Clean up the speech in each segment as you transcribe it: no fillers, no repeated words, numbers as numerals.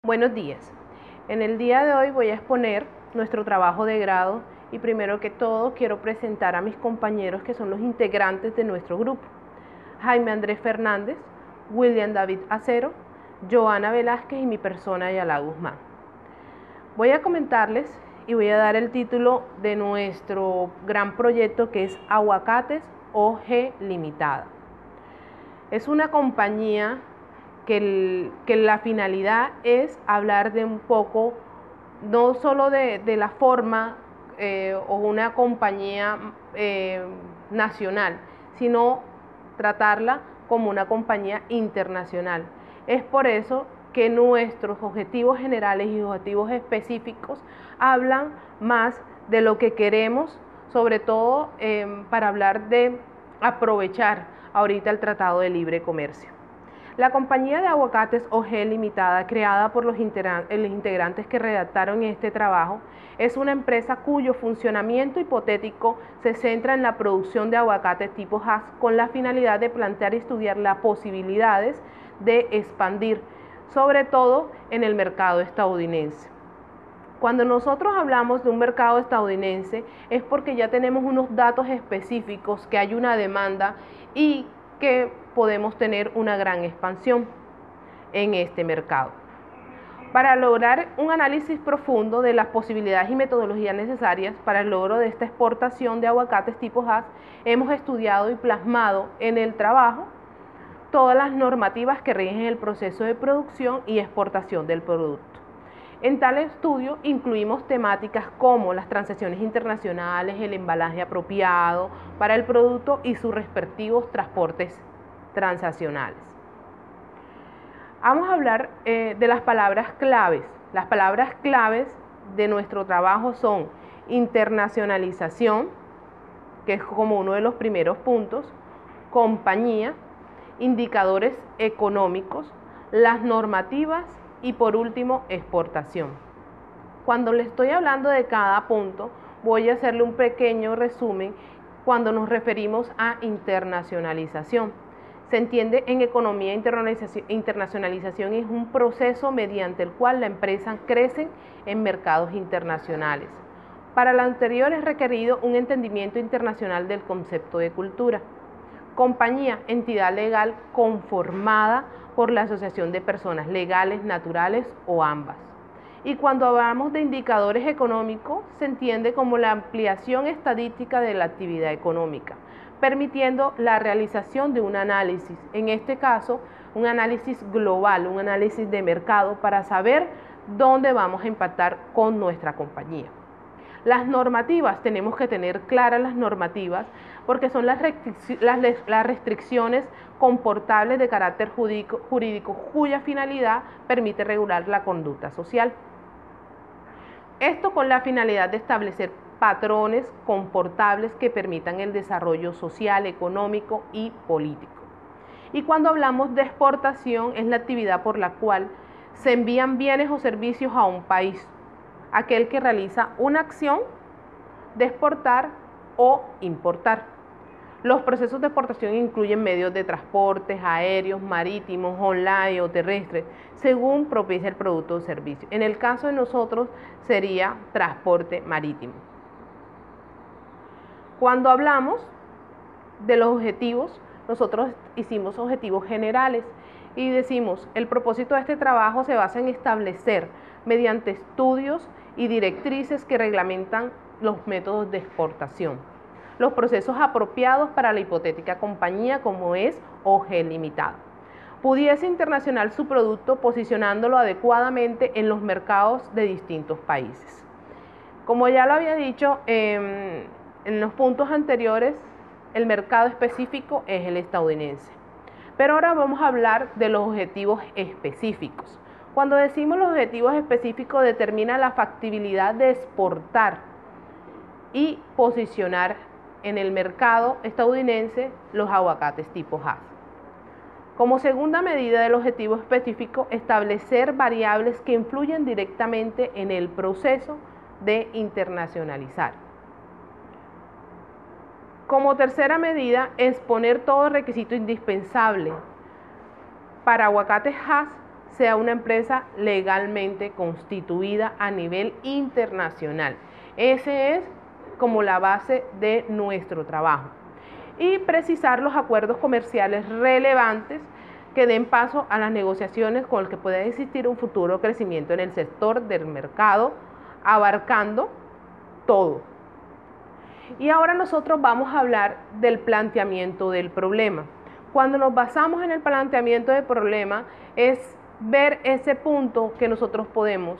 Buenos días. En el día de hoy voy a exponer nuestro trabajo de grado y primero que todo quiero presentar a mis compañeros que son los integrantes de nuestro grupo. Jaime Andrés Fernández, William David Acero, Joana Velázquez y mi persona Yala Guzmán. Voy a comentarles y voy a dar el título de nuestro gran proyecto que es Aguacates OG Limitada. Es una compañía que la finalidad es hablar de un poco, no solo de la forma o una compañía nacional, sino tratarla como una compañía internacional. Es por eso que nuestros objetivos generales y objetivos específicos hablan más de lo que queremos, sobre todo para hablar de aprovechar ahorita el Tratado de Libre Comercio. La compañía de aguacates OG Limitada, creada por los integrantes que redactaron este trabajo, es una empresa cuyo funcionamiento hipotético se centra en la producción de aguacates tipo Hass con la finalidad de plantear y estudiar las posibilidades de expandir, sobre todo en el mercado estadounidense. Cuando nosotros hablamos de un mercado estadounidense es porque ya tenemos unos datos específicos, que hay una demanda y que podemos tener una gran expansión en este mercado. Para lograr un análisis profundo de las posibilidades y metodologías necesarias para el logro de esta exportación de aguacates tipo Hass, hemos estudiado y plasmado en el trabajo todas las normativas que rigen el proceso de producción y exportación del producto. En tal estudio incluimos temáticas como las transacciones internacionales, el embalaje apropiado para el producto y sus respectivos transportes transaccionales. Vamos a hablar de las palabras claves. Las palabras claves de nuestro trabajo son internacionalización, que es como uno de los primeros puntos, compañía, indicadores económicos, las normativas y por último exportación. Cuando le estoy hablando de cada punto, voy a hacerle un pequeño resumen cuando nos referimos a internacionalización. Se entiende en economía internacionalización es un proceso mediante el cual la empresa crece en mercados internacionales. Para lo anterior es requerido un entendimiento internacional del concepto de cultura. Compañía, entidad legal conformada por la asociación de personas legales, naturales o ambas. Y cuando hablamos de indicadores económicos, se entiende como la ampliación estadística de la actividad económica, permitiendo la realización de un análisis, en este caso, un análisis global, un análisis de mercado para saber dónde vamos a impactar con nuestra compañía. Las normativas, tenemos que tener claras las normativas porque son las restricciones comportables de carácter jurídico cuya finalidad permite regular la conducta social. Esto con la finalidad de establecer patrones comportables que permitan el desarrollo social, económico y político. Y cuando hablamos de exportación es la actividad por la cual se envían bienes o servicios a un país, aquel que realiza una acción de exportar o importar. Los procesos de exportación incluyen medios de transportes aéreos, marítimos, online o terrestres, según propicia el producto o servicio. En el caso de nosotros sería transporte marítimo. Cuando hablamos de los objetivos, nosotros hicimos objetivos generales y decimos, el propósito de este trabajo se basa en establecer mediante estudios y directrices que reglamentan los métodos de exportación, los procesos apropiados para la hipotética compañía como es OG Limitada. Pudiese internacional su producto posicionándolo adecuadamente en los mercados de distintos países. Como ya lo había dicho en los puntos anteriores, el mercado específico es el estadounidense. Pero ahora vamos a hablar de los objetivos específicos. Cuando decimos los objetivos específicos, determina la factibilidad de exportar y posicionar en el mercado estadounidense los aguacates tipo Hass. Como segunda medida del objetivo específico, establecer variables que influyen directamente en el proceso de internacionalizar. Como tercera medida, exponer todo requisito indispensable para aguacates Hass sea una empresa legalmente constituida a nivel internacional. Ese es como la base de nuestro trabajo. Y precisar los acuerdos comerciales relevantes que den paso a las negociaciones con el que pueda existir un futuro crecimiento en el sector del mercado, abarcando todo. Y ahora nosotros vamos a hablar del planteamiento del problema. Cuando nos basamos en el planteamiento del problema es ver ese punto que nosotros podemos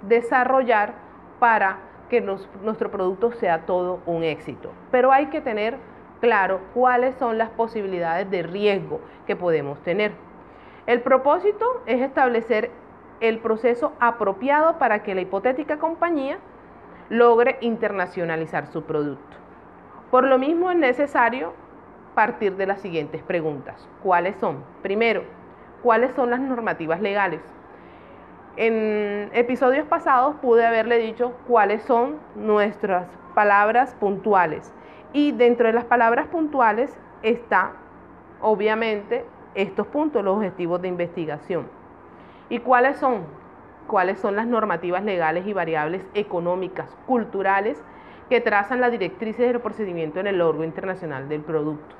desarrollar para que nuestro producto sea todo un éxito. Pero hay que tener claro cuáles son las posibilidades de riesgo que podemos tener. El propósito es establecer el proceso apropiado para que la hipotética compañía logre internacionalizar su producto. Por lo mismo es necesario partir de las siguientes preguntas. ¿Cuáles son? Primero, ¿cuáles son las normativas legales? En episodios pasados pude haberle dicho cuáles son nuestras palabras puntuales. Y dentro de las palabras puntuales está, obviamente, estos puntos, los objetivos de investigación. ¿Y cuáles son? ¿Cuáles son las normativas legales y variables económicas, culturales, que trazan las directrices del procedimiento en el órgano internacional del producto?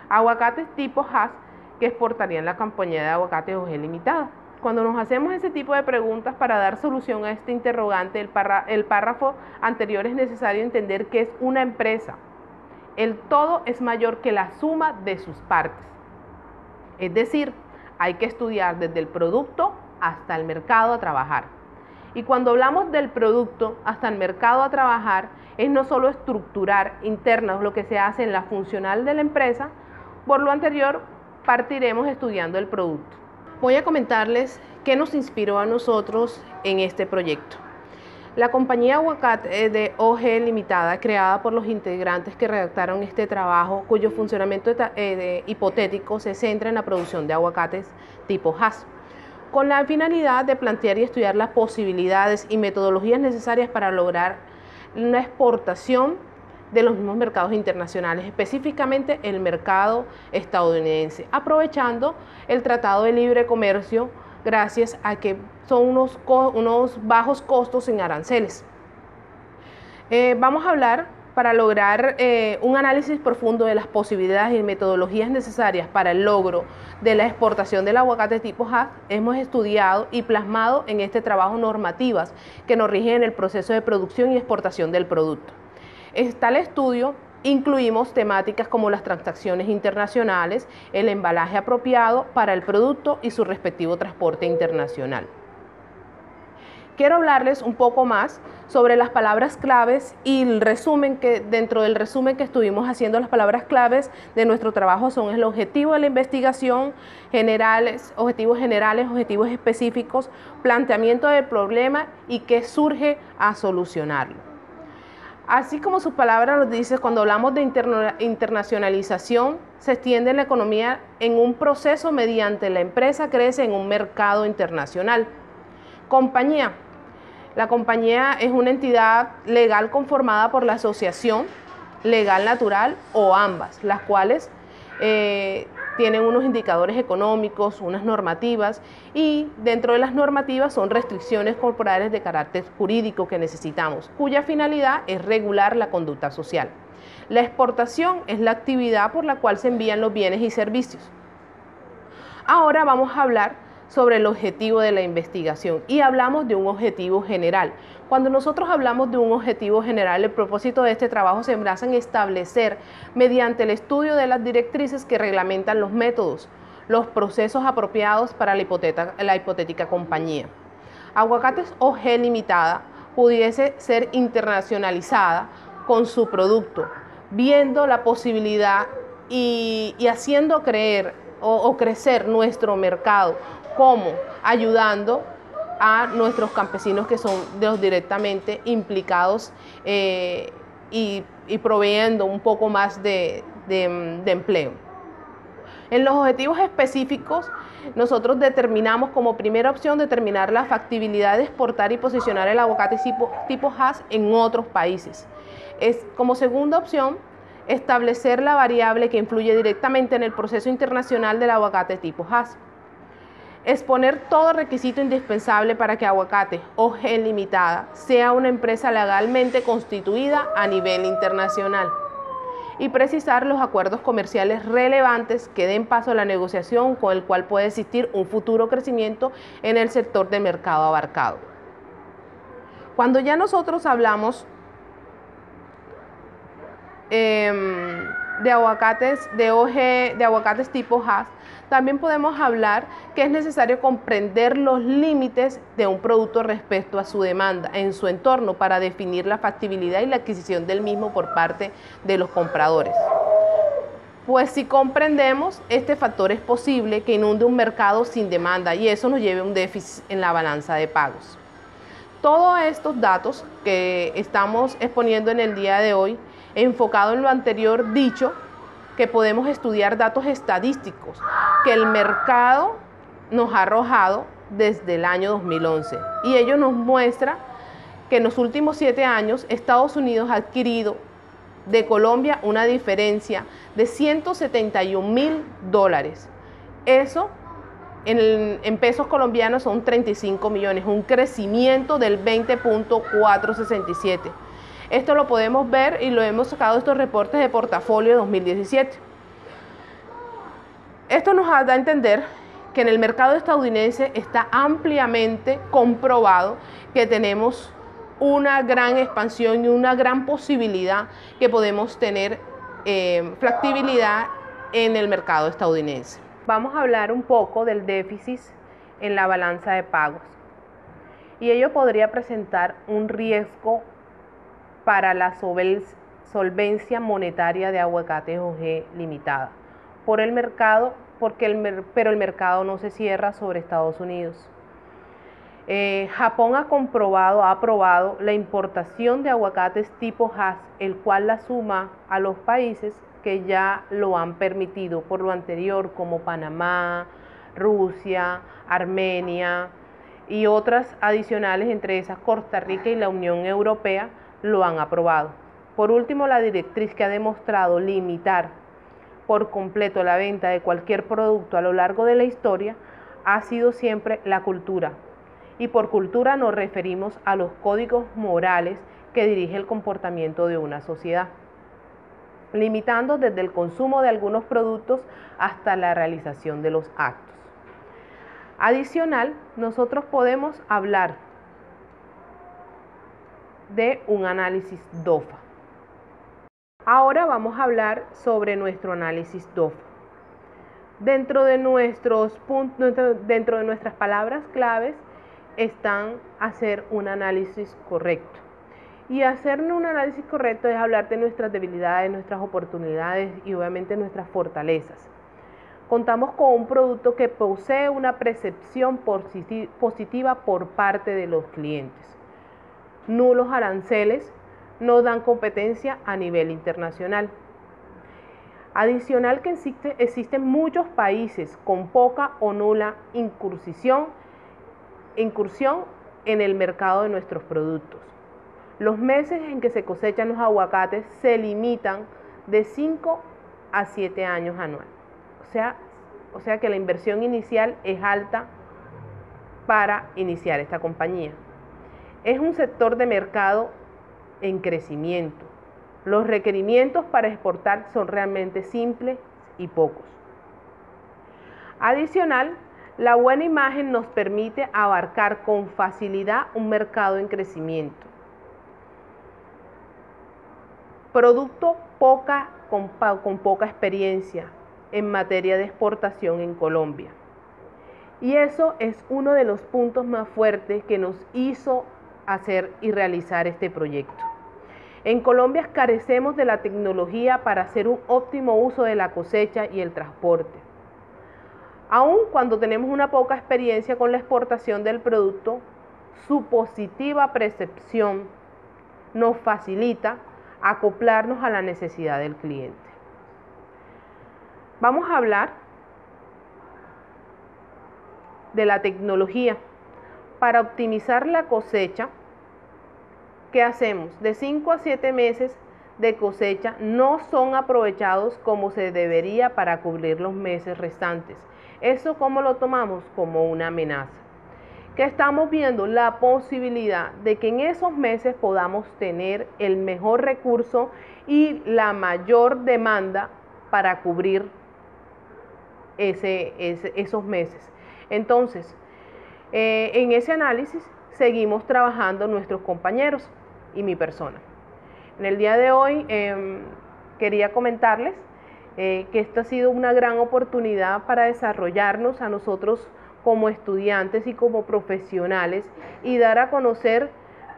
Aguacates tipo Hass que exportarían la compañía de aguacates OG Limitada. Cuando nos hacemos ese tipo de preguntas para dar solución a este interrogante, el párrafo anterior es necesario entender que es una empresa. El todo es mayor que la suma de sus partes. Es decir, hay que estudiar desde el producto hasta el mercado a trabajar. Y cuando hablamos del producto hasta el mercado a trabajar, es no solo estructurar internos lo que se hace en la funcional de la empresa. Por lo anterior, partiremos estudiando el producto. Voy a comentarles qué nos inspiró a nosotros en este proyecto. La compañía Aguacate de OG Limitada, creada por los integrantes que redactaron este trabajo, cuyo funcionamiento hipotético se centra en la producción de aguacates tipo Hass, con la finalidad de plantear y estudiar las posibilidades y metodologías necesarias para lograr una exportación de los mismos mercados internacionales, específicamente el mercado estadounidense, aprovechando el Tratado de Libre Comercio gracias a que son unos bajos costos en aranceles. Vamos a hablar para lograr un análisis profundo de las posibilidades y metodologías necesarias para el logro de la exportación del aguacate tipo Hass. Hemos estudiado y plasmado en este trabajo normativas que nos rigen en el proceso de producción y exportación del producto. En tal estudio incluimos temáticas como las transacciones internacionales, el embalaje apropiado para el producto y su respectivo transporte internacional. Quiero hablarles un poco más sobre las palabras claves y el resumen que dentro del resumen que estuvimos haciendo, las palabras claves de nuestro trabajo son el objetivo de la investigación, objetivos generales, objetivos específicos, planteamiento del problema y qué surge a solucionarlo. Así como su palabra nos dice, cuando hablamos de internacionalización, se extiende la economía en un proceso mediante la empresa crece en un mercado internacional. Compañía. La compañía es una entidad legal conformada por la asociación legal natural o ambas, las cuales tienen unos indicadores económicos, unas normativas, y dentro de las normativas son restricciones corporales de carácter jurídico que necesitamos, cuya finalidad es regular la conducta social. La exportación es la actividad por la cual se envían los bienes y servicios. Ahora vamos a hablar sobre el objetivo de la investigación y hablamos de un objetivo general. Cuando nosotros hablamos de un objetivo general, el propósito de este trabajo se basa en establecer, mediante el estudio de las directrices que reglamentan los métodos, los procesos apropiados para la hipotética compañía. Aguacates OG Limitada pudiese ser internacionalizada con su producto, viendo la posibilidad y haciendo creer o crecer nuestro mercado, como ayudando a nuestros campesinos que son los directamente implicados y proveyendo un poco más de empleo. En los objetivos específicos, nosotros determinamos como primera opción determinar la factibilidad de exportar y posicionar el aguacate tipo Hass en otros países. Como segunda opción, establecer la variable que influye directamente en el proceso internacional del aguacate tipo Hass. Exponer todo requisito indispensable para que Aguacate OG Limitada sea una empresa legalmente constituida a nivel internacional. Y precisar los acuerdos comerciales relevantes que den paso a la negociación con el cual puede existir un futuro crecimiento en el sector del mercado abarcado. Cuando ya nosotros hablamos de aguacates tipo Hass, también podemos hablar que es necesario comprender los límites de un producto respecto a su demanda en su entorno para definir la factibilidad y la adquisición del mismo por parte de los compradores. Pues si comprendemos este factor, es posible que inunde un mercado sin demanda y eso nos lleve a un déficit en la balanza de pagos. Todos estos datos que estamos exponiendo en el día de hoy, enfocado en lo anterior dicho, que podemos estudiar datos estadísticos que el mercado nos ha arrojado desde el año 2011. Y ello nos muestra que en los últimos 7 años Estados Unidos ha adquirido de Colombia una diferencia de $171.000. Eso en pesos colombianos son 35 millones, un crecimiento del 20.467. Esto lo podemos ver y lo hemos sacado de estos reportes de portafolio de 2017. Esto nos da a entender que en el mercado estadounidense está ampliamente comprobado que tenemos una gran expansión y una gran posibilidad que podemos tener factibilidad en el mercado estadounidense. Vamos a hablar un poco del déficit en la balanza de pagos. Y ello podría presentar un riesgo para la solvencia monetaria de Aguacate OG Limitada por el mercado, pero el mercado no se cierra sobre Estados Unidos. Japón ha aprobado la importación de aguacates tipo Hass, el cual la suma a los países que ya lo han permitido por lo anterior, como Panamá, Rusia, Armenia y otras adicionales, entre esas Costa Rica y la Unión Europea, lo han aprobado. Por último, la directriz que ha demostrado limitar por completo la venta de cualquier producto a lo largo de la historia ha sido siempre la cultura. Y por cultura nos referimos a los códigos morales que dirige el comportamiento de una sociedad, limitando desde el consumo de algunos productos hasta la realización de los actos. Adicional, nosotros podemos hablar de un análisis DOFA. Ahora vamos a hablar sobre nuestro análisis DOFA. Dentro de nuestras palabras claves están hacer un análisis correcto. Y hacer un análisis correcto es hablar de nuestras debilidades, nuestras oportunidades y obviamente nuestras fortalezas. Contamos con un producto que posee una percepción positiva por parte de los clientes. Nulos aranceles nos dan competencia a nivel internacional. Adicional que existen muchos países con poca o nula incursión en el mercado de nuestros productos. Los meses en que se cosechan los aguacates se limitan de 5 a 7 años anual. O sea que la inversión inicial es alta para iniciar esta compañía. Es un sector de mercado en crecimiento. Los requerimientos para exportar son realmente simples y pocos. Adicional, la buena imagen nos permite abarcar con facilidad un mercado en crecimiento. Producto con poca experiencia en materia de exportación en Colombia. Y eso es uno de los puntos más fuertes que nos hizo hacer y realizar este proyecto. En Colombia carecemos de la tecnología para hacer un óptimo uso de la cosecha y el transporte. Aun cuando tenemos una poca experiencia con la exportación del producto, su positiva percepción nos facilita acoplarnos a la necesidad del cliente. Vamos a hablar de la tecnología. Para optimizar la cosecha, ¿qué hacemos? De 5 a 7 meses de cosecha no son aprovechados como se debería para cubrir los meses restantes. ¿Eso cómo lo tomamos? Como una amenaza. Que estamos viendo la posibilidad de que en esos meses podamos tener el mejor recurso y la mayor demanda para cubrir esos meses. Entonces, en ese análisis seguimos trabajando nuestros compañeros y mi persona. En el día de hoy quería comentarles que esta ha sido una gran oportunidad para desarrollarnos a nosotros como estudiantes y como profesionales y dar a conocer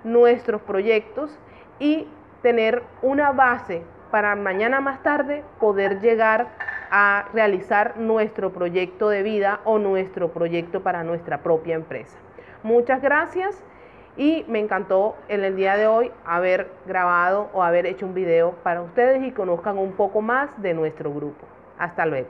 nuestros proyectos y tener una base para mañana más tarde poder llegar a realizar nuestro proyecto de vida o nuestro proyecto para nuestra propia empresa. Muchas gracias y me encantó en el día de hoy haber grabado o haber hecho un video para ustedes y conozcan un poco más de nuestro grupo. Hasta luego.